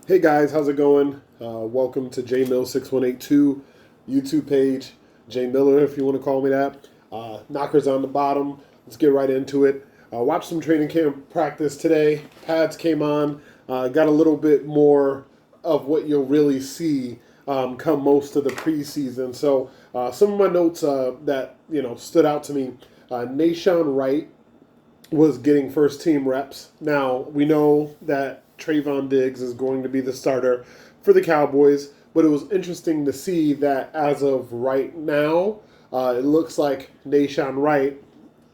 Hey guys, how's it going? Welcome to JMill6182 YouTube page. Jay Miller, if you want to call me that. Knockers on the bottom. Let's get right into it. Watched some training camp practice today. Pads came on. Got a little bit more of what you'll really see come most of the preseason. So some of my notes that stood out to me. Nashawn Wright was getting first team reps. Now, we know that Trayvon Diggs is going to be the starter for the Cowboys, but it was interesting to see that as of right now, it looks like Nashawn Wright,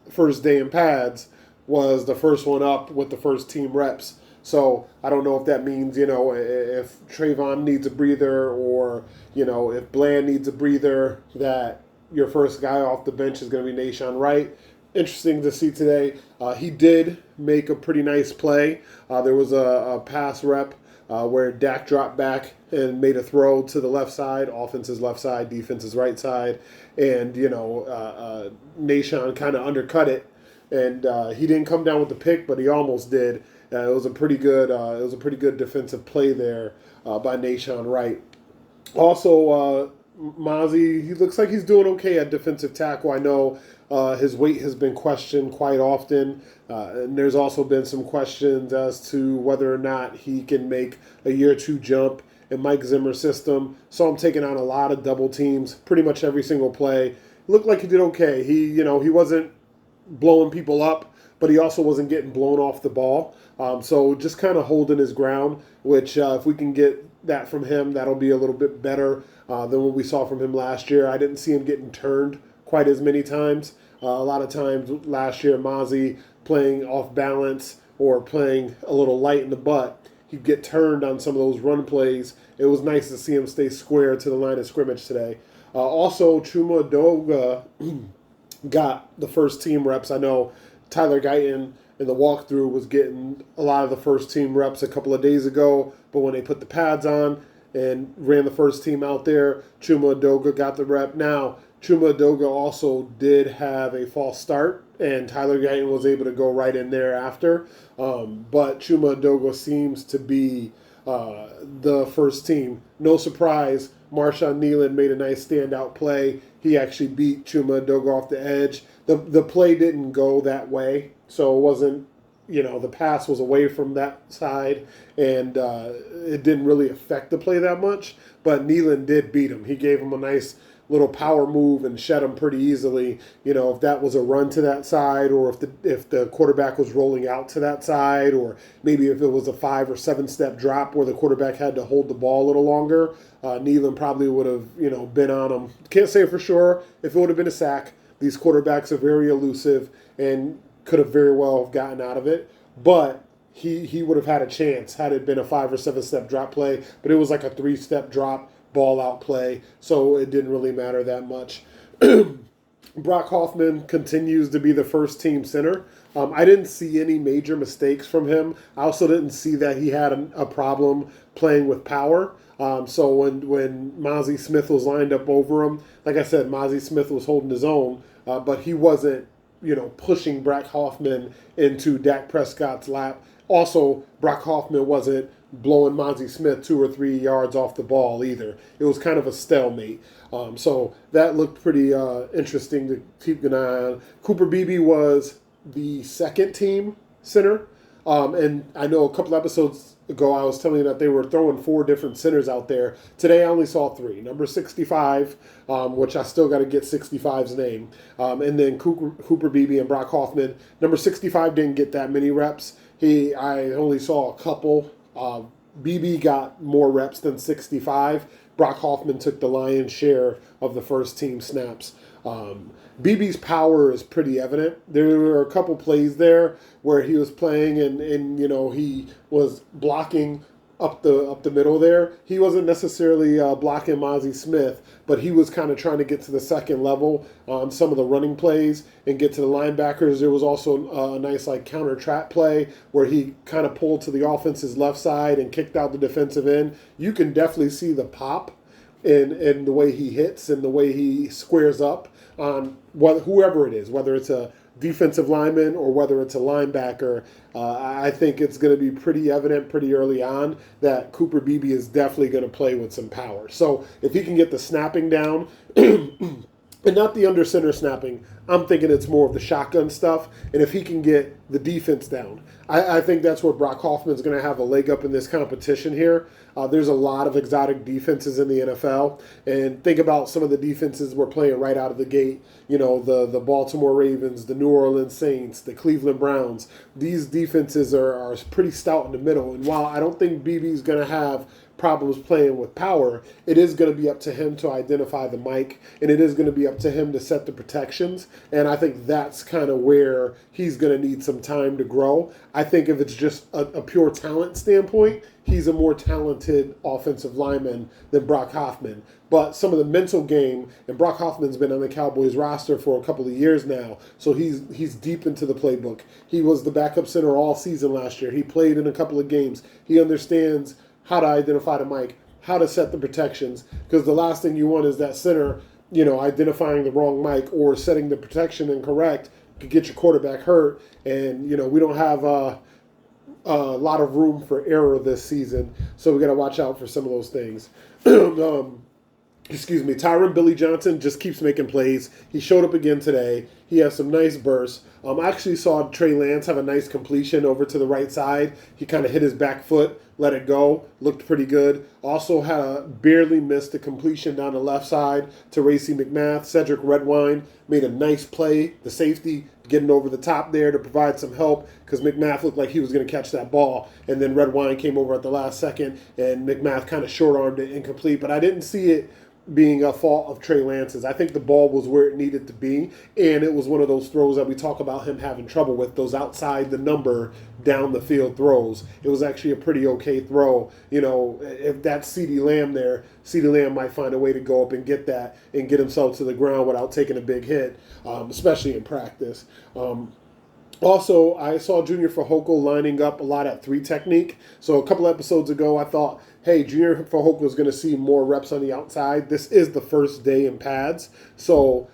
first day in pads, was the first one up with the first team reps. So I don't know if that means, if Trayvon needs a breather or, if Bland needs a breather, that your first guy off the bench is going to be Nashawn Wright. Interesting to see today. He did make a pretty nice play. There was a pass rep where Dak dropped back and made a throw to the left side, offense's left side, defense's right side, and Nashawn kind of undercut it, and he didn't come down with the pick, but he almost did. It was a pretty good defensive play there by Nashawn Wright. Also, Mozzie, he looks like he's doing okay at defensive tackle. I know his weight has been questioned quite often, and there's also been some questions as to whether or not he can make a year two jump in Mike Zimmer's system. So I'm taking on a lot of double teams, pretty much every single play. Looked like he did okay. He wasn't blowing people up, but he also wasn't getting blown off the ball. So just kind of holding his ground, which if we can get that from him, that'll be a little bit better than what we saw from him last year. I didn't see him getting turned quite as many times. A lot of times last year, Mozzie playing off balance or playing a little light in the butt, he'd get turned on some of those run plays. It was nice to see him stay square to the line of scrimmage today. Also, Chuma Doga got the first team reps. I know Tyler Guyton in the walkthrough was getting a lot of the first team reps a couple of days ago, but when they put the pads on and ran the first team out there, Chuma Doga got the rep. Now, Chuma Doga also did have a false start, and Tyler Guyton was able to go right in there after. But Chuma Doga seems to be the first team. No surprise, Marshawn Nealon made a nice standout play. He actually beat Chuma Doga off the edge. The play didn't go that way, so it wasn't, the pass was away from that side, and it didn't really affect the play that much. But Nealon did beat him. He gave him a nice little power move and shed him pretty easily. If that was a run to that side, or if the quarterback was rolling out to that side, or maybe if it was a 5 or 7 step drop where the quarterback had to hold the ball a little longer, Nealon probably would have been on him. Can't say for sure if it would have been a sack. These quarterbacks are very elusive and could have very well have gotten out of it, but he would have had a chance had it been a 5 or 7 step drop play. But it was like a 3-step drop ball out play, so it didn't really matter that much. Brock Hoffman continues to be the first team center. I didn't see any major mistakes from him. I also didn't see that he had a problem playing with power. So when Mozzie Smith was lined up over him, like I said, Mozzie Smith was holding his own, but he wasn't, pushing Brock Hoffman into Dak Prescott's lap. Also, Brock Hoffman wasn't blowing Mozzie Smith 2 or 3 yards off the ball either. It was kind of a stalemate. So that looked pretty interesting to keep an eye on. Cooper Beebe was the second team center. And I know a couple episodes ago I was telling you that they were throwing 4 different centers out there. Today I only saw 3. Number 65, which I still got to get 65's name, and then Cooper Beebe and Brock Hoffman. Number 65 didn't get that many reps. I only saw a couple. Beebe got more reps than 65. Brock Hoffman took the lion's share of the first team snaps. Beebe's power is pretty evident. There were a couple plays there where he was playing and he was blocking up the middle there. He wasn't necessarily blocking Mozzie Smith, but he was kind of trying to get to the second level on some of the running plays and get to the linebackers. There was also a nice counter trap play where he kind of pulled to the offense's left side and kicked out the defensive end. You can definitely see the pop in the way he hits and the way he squares up on whoever it is, whether it's a defensive lineman or whether it's a linebacker, I think it's going to be pretty evident pretty early on that Cooper Beebe is definitely going to play with some power. So if he can get the snapping down, and not the under center snapping, I'm thinking it's more of the shotgun stuff. And if he can get the defense down, I think that's where Brock Hoffman's going to have a leg up in this competition here. There's a lot of exotic defenses in the NFL. And think about some of the defenses we're playing right out of the gate. You know, the Baltimore Ravens, the New Orleans Saints, the Cleveland Browns. These defenses are pretty stout in the middle. And while I don't think BB's going to have problems playing with power, it is going to be up to him to identify the mic, and it is going to be up to him to set the protections. And I think that's kind of where he's going to need some time to grow. I think if it's just a pure talent standpoint, he's a more talented offensive lineman than Brock Hoffman. But some of the mental game, and Brock Hoffman's been on the Cowboys roster for a couple of years now, so he's deep into the playbook. He was the backup center all season last year. He played in a couple of games. He understands how to identify the mic, how to set the protections, because the last thing you want is that center, identifying the wrong mic or setting the protection incorrect could get your quarterback hurt. And, we don't have a lot of room for error this season, so we got to watch out for some of those things. Tyron Billy Johnson just keeps making plays. He showed up again today. He has some nice bursts. I actually saw Trey Lance have a nice completion over to the right side. He kind of hit his back foot, let it go, looked pretty good. Also barely missed a completion down the left side to Racey McMath. Cedric Redwine made a nice play, the safety, getting over the top there to provide some help because McMath looked like he was going to catch that ball. And then Redwine came over at the last second, and McMath kind of short-armed it incomplete. But I didn't see it being a fault of Trey Lance's. I think the ball was where it needed to be, and it was one of those throws that we talk about him having trouble with, those outside the number down the field throws. It was actually a pretty okay throw. If that's CeeDee Lamb there, CeeDee Lamb might find a way to go up and get that and get himself to the ground without taking a big hit, especially in practice. Also, I saw Junior Fehoko lining up a lot at 3 technique. So a couple episodes ago, I thought, hey, Junior Fehoko is going to see more reps on the outside. This is the first day in pads. So,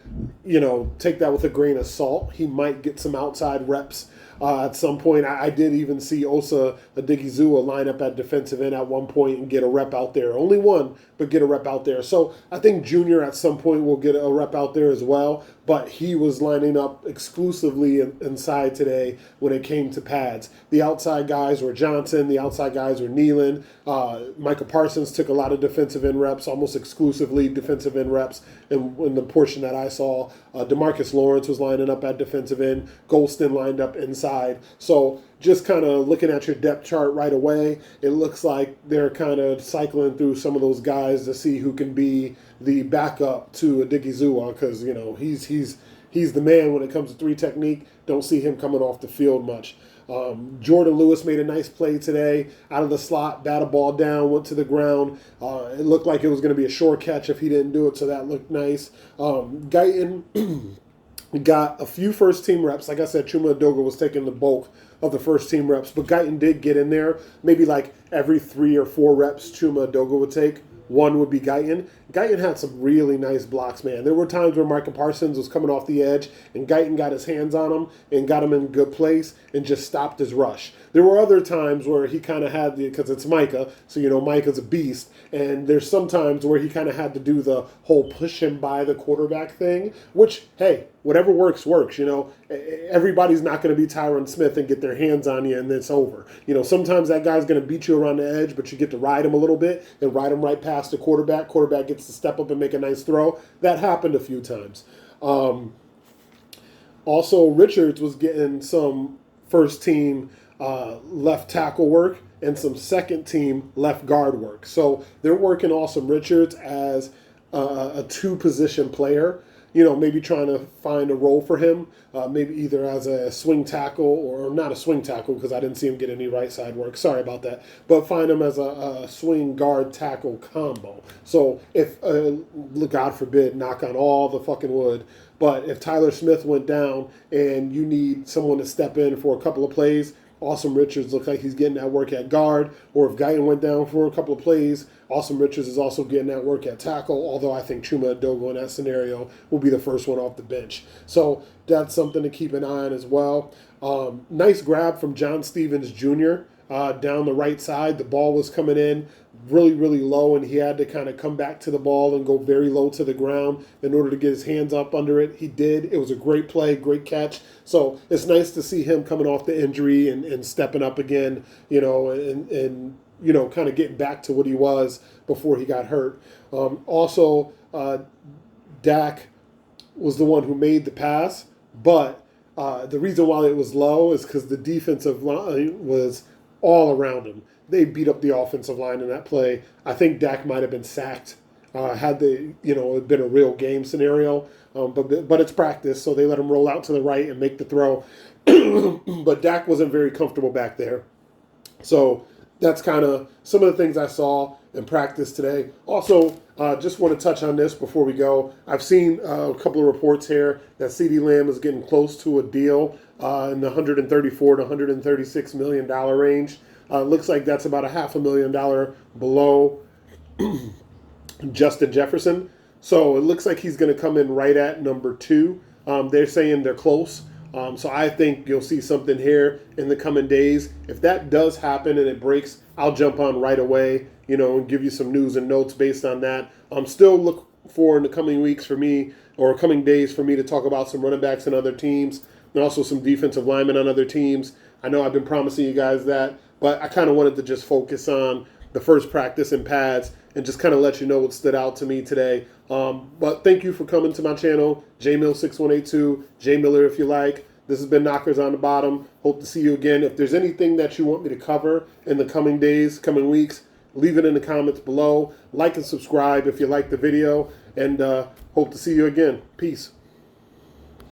take that with a grain of salt. He might get some outside reps at some point. I did even see Osa Odighizuwa line up at defensive end at one point and get a rep out there. Only one, but get a rep out there. So I think Junior at some point will get a rep out there as well. But he was lining up exclusively inside today when it came to pads. The outside guys were Johnson. The outside guys were Nealon. Micah Parsons took a lot of defensive end reps, almost exclusively defensive end reps in the portion that I saw. DeMarcus Lawrence was lining up at defensive end. Golston lined up inside. So just kind of looking at your depth chart right away, it looks like they're kind of cycling through some of those guys to see who can be the backup to Odighizuwa because, he's the man when it comes to 3 technique. Don't see him coming off the field much. Jordan Lewis made a nice play today out of the slot, batted a ball down, went to the ground. It looked like it was going to be a short catch if he didn't do it, so that looked nice. Guyton got a few first-team reps. Like I said, Chuma Edoga was taking the bulk of the first-team reps, but Guyton did get in there. Maybe like every 3 or 4 reps Chuma Edoga would take, 1 would be Guyton. Guyton had some really nice blocks, man. There were times where Micah Parsons was coming off the edge, and Guyton got his hands on him and got him in a good place and just stopped his rush. There were other times where he kind of had because it's Micah, so Micah's a beast, and there's some times where he kind of had to do the whole push him by the quarterback thing, which, hey, whatever works. Everybody's not going to be Tyron Smith and get their hands on you and it's over. Sometimes that guy's going to beat you around the edge, but you get to ride him a little bit and ride him right past the quarterback. Quarterback gets to step up and make a nice throw. That happened a few times. Also, Richards was getting some first-team left tackle work and some second-team left guard work. So they're working Awesome Richards as a 2-position player. Maybe trying to find a role for him, maybe either as a swing tackle or not a swing tackle because I didn't see him get any right side work. Sorry about that. But find him as a swing guard tackle combo. So if, God forbid, knock on all the fucking wood, but if Tyler Smith went down and you need someone to step in for a couple of plays, Awesome Richards looks like he's getting that work at guard, or if Guyton went down for a couple of plays, Awesome Richards is also getting that work at tackle, although I think Chuma Edogo in that scenario will be the first one off the bench. So that's something to keep an eye on as well. Nice grab from John Stevens Jr. Down the right side. The ball was coming in really, really low, and he had to kind of come back to the ball and go very low to the ground in order to get his hands up under it. He did. It was a great play, great catch. So it's nice to see him coming off the injury and stepping up again, and kind of getting back to what he was before he got hurt. Also, Dak was the one who made the pass, but the reason why it was low is because the defensive line was all around him. They beat up the offensive line in that play. I think Dak might have been sacked had it been a real game scenario. But it's practice, so they let him roll out to the right and make the throw. But Dak wasn't very comfortable back there. So that's kind of some of the things I saw in practice today. Also, just want to touch on this before we go. I've seen a couple of reports here that CeeDee Lamb is getting close to a deal in the $134 to $136 million range. Looks like that's about a $500,000 below Justin Jefferson. So it looks like he's going to come in right at number 2. They're saying they're close. So I think you'll see something here in the coming days. If that does happen and it breaks, I'll jump on right away, and give you some news and notes based on that. Still look for in the coming weeks for me, or coming days for me, to talk about some running backs and other teams, and also some defensive linemen on other teams. I know I've been promising you guys that, but I kind of wanted to just focus on the first practice in pads and just kind of let you know what stood out to me today. But thank you for coming to my channel, JMill6182, J Miller if you like. This has been Knockers on the Bottom. Hope to see you again. If there's anything that you want me to cover in the coming days, coming weeks, leave it in the comments below. Like and subscribe if you like the video, and hope to see you again. Peace.